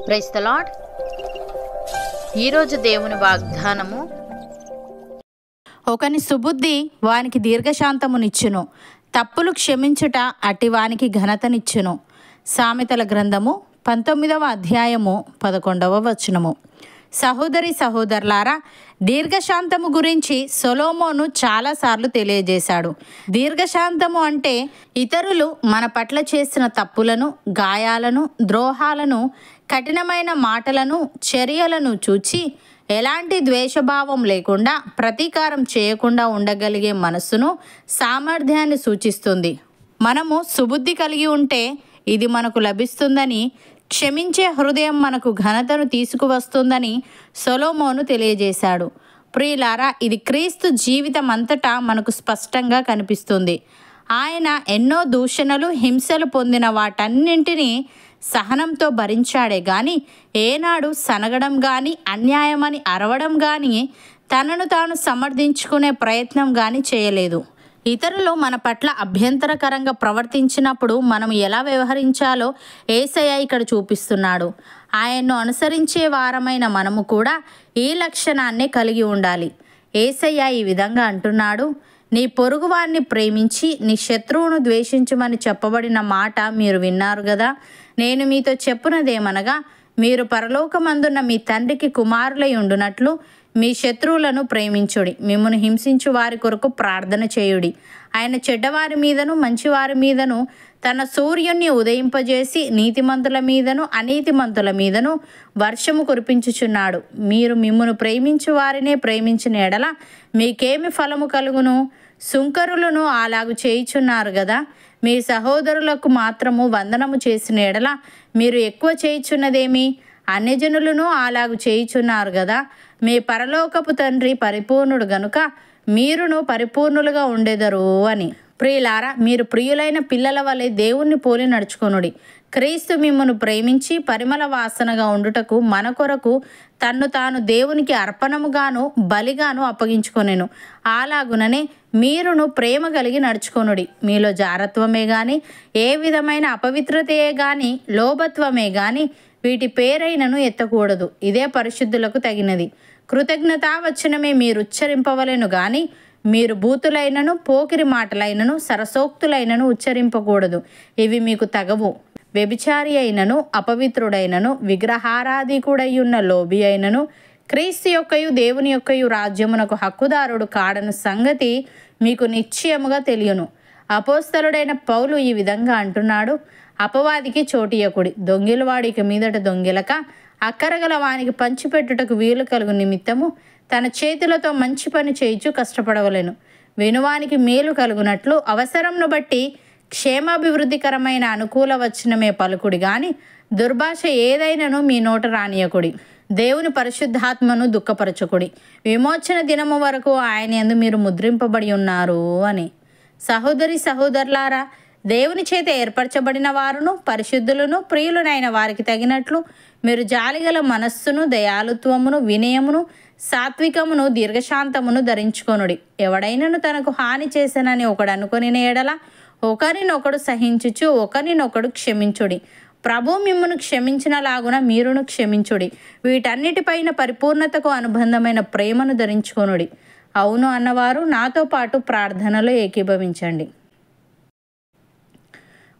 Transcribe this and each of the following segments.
Praise the lord. ఈరోజు దేవుని వాగ్దానము, ఒకని సుబుద్ధి వానికి దీర్ఘశాంతమునిచ్చును, తప్పులు క్షమించుట అటివానికి ఘనతనిచ్చును. సామెతల గ్రంథము 19వ అధ్యాయము 11వ వచనము. సహోదరి సహోదరులారా, దీర్ఘశాంతము గురించి సొలొమోను చాలాసార్లు తెలియజేశాడు. దీర్ఘశాంతము అంటే ఇతరులు మన పట్ల చేసిన తప్పులను, గాయాలను, ద్రోహాలను, కఠినమైన మాటలను, చర్యలను చూచి ఎలాంటి ద్వేషభావం లేకుండా, ప్రతీకారం చేయకుండా ఉండగలిగే మనస్సును, సామర్థ్యాన్ని సూచిస్తుంది. మనము సుబుద్ధి కలిగి ఉంటే ఇది మనకు లభిస్తుందని, క్షమించే హృదయం మనకు ఘనతను తీసుకువస్తుందని సొలొమోను తెలియజేశాడు. ప్రియులారా, ఇది క్రీస్తు జీవితం అంతటా మనకు స్పష్టంగా కనిపిస్తుంది. ఆయన ఎన్నో దూషణలు, హింసలు పొందిన వాటన్నింటినీ సహనంతో భరించాడే గాని ఏనాడు సనగడం కానీ, అన్యాయమని అరవడం కానీ, తనను తాను సమర్థించుకునే ప్రయత్నం కానీ చేయలేదు. ఇతరులు మన పట్ల అభ్యంతరకరంగా ప్రవర్తించినప్పుడు మనం ఎలా వ్యవహరించాలో యేసయ్య ఇక్కడ చూపిస్తున్నాడు. ఆయన్ను అనుసరించే వారమైన మనము కూడా ఈ లక్షణాన్ని కలిగి ఉండాలి. యేసయ్య ఈ విధంగా అంటున్నాడు, నీ పొరుగువారిని ప్రేమించి నీ శత్రువును ద్వేషించమని చెప్పబడిన మాట మీరు విన్నారు కదా. నేను మీతో చెప్పునదేమనగా, మీరు పరలోకమందున్న మీ తండ్రికి కుమారులై ఉండునట్లు మీ శత్రువులను ప్రేమించుడి, మిమ్మును హింసించు వారి కొరకు ప్రార్థన చేయుడి. ఆయన చెడ్డవారి మీదను మంచివారి మీదను తన సూర్యుని ఉదయింపజేసి నీతిమంతుల మీదను అనీతిమంతుల మీదను వర్షము కురిపించుచున్నాడు. మీరు మిమ్మును ప్రేమించు వారినే ప్రేమించిన ఎడల మీకేమి ఫలము కలుగును? సుంకరులను అలాగు చేయుచున్నారు కదా. మీ సహోదరులకు మాత్రము వందనము చేసిన ఎడల మీరు ఎక్కువ చేయుచున్నదేమి? అన్యజనులను అలాగు చేయుచున్నారు కదా. మీ పరలోకపు తండ్రి పరిపూర్ణుడు గనుక మీరును పరిపూర్ణులుగా ఉండెదరు అని. ప్రియులారా, మీరు ప్రియులైన పిల్లల వలె దేవుణ్ణి పోలి నడుచుకొనుడి. క్రీస్తు మిమ్మును ప్రేమించి పరిమళ వాసనగా ఉండుటకు మన కొరకు తన్ను తాను దేవునికి అర్పణముగాను బలిగాను అప్పగించుకొనెను. అలాగుననే మీరును ప్రేమ కలిగి నడుచుకొనుడి. మీలో జారత్వమే గాని, ఏ విధమైన అపవిత్రతయే గాని, లోభత్వమే గాని వీటి పేరైనను ఎత్తకూడదు. ఇదే పరిశుద్ధులకు తగినది. కృతజ్ఞతావచనమే మీరు ఉచ్చరింపవలెను గాని, మీరు బూతులైనను, పోకిరి మాటలైనను, సరసోక్తులైనను ఉచ్చరింపకూడదు. ఇవి మీకు తగవు. వ్యభిచారి అయినను, అపవిత్రుడైనను, విగ్రహారాధికుడయ్యున్న లోబి అయినను క్రీస్తు యొక్కయు దేవుని యొక్కయు రాజ్యమునకు హక్కుదారుడు కాడను సంగతి మీకు నిశ్చయముగా తెలియను. అపోస్తలుడైన పౌలు ఈ విధంగా అంటున్నాడు, అపవాదికి చోటియకుడి, దొంగిలవాడికి మీదట దొంగిలక అక్కరగల వానికి పంచిపెట్టుటకు వీలు కలుగు నిమిత్తము తన చేతులతో మంచి పని చేయించు కష్టపడవలెను. వినువానికి మేలు కలుగునట్లు అవసరంను బట్టి క్షేమాభివృద్ధికరమైన అనుకూల వచనమే పలుకుడి గాని దుర్భాష ఏదైనను మీ నోట రానియకుడి. దేవుని పరిశుద్ధాత్మను దుఃఖపరచకుడి. విమోచన దినము వరకు ఆయన యందు మీరు ముద్రింపబడి ఉన్నారు అని. సహోదరి సహోదరులారా, దేవుని చేత ఏర్పరచబడిన వారును పరిశుద్ధులను ప్రియులనైన వారికి తగినట్లు మీరు జాలిగల మనస్సును, దయాలుత్వమును, వినయమును, సాత్వికమును, దీర్ఘశాంతమును ధరించుకొనుడి. ఎవడైనను తనకు హాని చేసనని ఒకడు అనుకొని ఎడల ఒకరినొకడు సహించుచు ఒకరినొకడు క్షమించుడి. ప్రభు మిమ్మును క్షమించినలాగున మీరును క్షమించుడి. వీటన్నిటిపైన పరిపూర్ణతకు అనుబంధమైన ప్రేమను ధరించుకొనుడి. అవును అన్నవారు నాతో పాటు ప్రార్థనలో ఏకీభవించండి.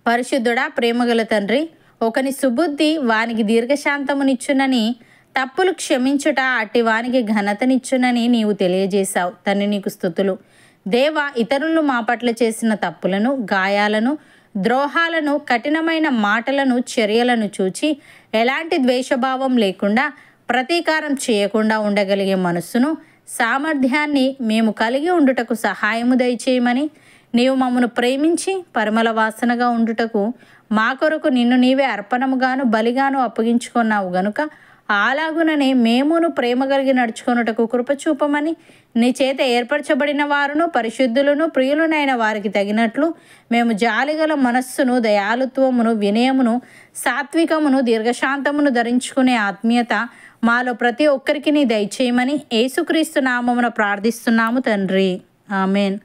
పరిశుద్ధుడా, ప్రేమగల తండ్రి, ఒకని సుబుద్ధి వానికి దీర్ఘశాంతమునిచ్చునని, తప్పులు క్షమించుట అట్టి వానికి ఘనతనిచ్చునని నీవు తెలియజేశావు. తండ్రి, నీకు స్తుతులు. దేవా, ఇతరులు మా పట్ల చేసిన తప్పులను, గాయాలను, ద్రోహాలను, కఠినమైన మాటలను, చర్యలను చూచి ఎలాంటి ద్వేషభావం లేకుండా, ప్రతీకారం చేయకుండా ఉండగలిగే మనస్సును, సామర్థ్యాన్ని మేము కలిగి ఉండుటకు సహాయము దయచేయమని, నీవు మమ్మను ప్రేమించి పరిమళ వాసనగా ఉండుటకు మా కొరకు నిన్ను నీవే అర్పణముగాను బలిగాను అప్పగించుకున్నావు గనుక అలాగుననే మేమును ప్రేమ కలిగి నడుచుకొనుటకు కృపచూపమని, నీ చేత ఏర్పరచబడిన వారును పరిశుద్ధులను ప్రియులనైన వారికి తగినట్లు మేము జాలిగల మనస్సును, దయాలుత్వమును, వినయమును, సాత్వికమును, దీర్ఘశాంతమును ధరించుకునే ఆత్మీయత మాలో ప్రతి ఒక్కరికి నీ దయచేయమని యేసుక్రీస్తు నామమున ప్రార్థిస్తున్నాము తండ్రి. ఆమెన్.